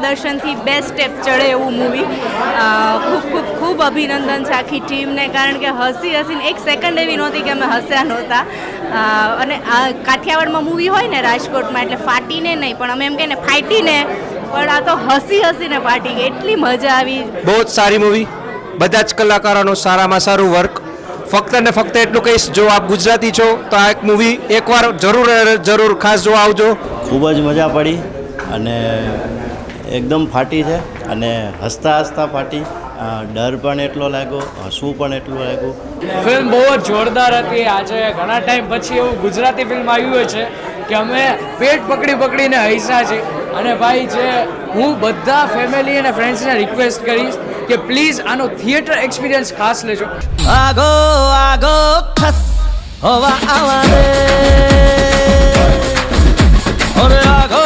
દર્શનથી 2 step ચડે એવું movie. ખૂબ ખૂબ ખૂબ અભિનંદન છે આખી ટીમને, કારણ કે હસીને એક સેકન્ડ એવી નહોતી કે અમે હસ્યા નહોતા. અને આ કાઠિયાવાડમાં મૂવી હોય ને રાજકોટમાં એટલે ફાટીને નહીં પણ અમે એમ કહીએ ને ફાટીને, પણ આ તો હસીને ફાટી ગઈ, એટલી મજા આવી. બહુ જ સારી મૂવી, બધા જ કલાકારોનું સારામાં સારું વર્ક. ફક્ત ને ફક્ત એટલું કહીશ, જો આપ ગુજરાતી છો તો આ એક મૂવી એકવાર જરૂર ખાસ જોવા આવજો. ખૂબ જ મજા પડી અને એકદમ ફાટી છે અને હસતા ફાટી. ડર પણ એટલો લાગ્યો, હસવું પણ એટલું લાગ્યું. ફિલ્મ બહુ જ જોરદાર હતી. આજે ઘણા ટાઈમ પછી એવું ગુજરાતી ફિલ્મ આવ્યું હોય છે કે અમે પેટ પકડીને હસ્યા છે. અને ભાઈ જે હું બધા ફેમિલી અને ફ્રેન્ડ્સને રિક્વેસ્ટ કરીશ કે પ્લીઝ આનો થિયેટર એક્સપિરિયન્સ ખાસ લેજો. આગો ખસ હોવા આવા રે ઓરે આગો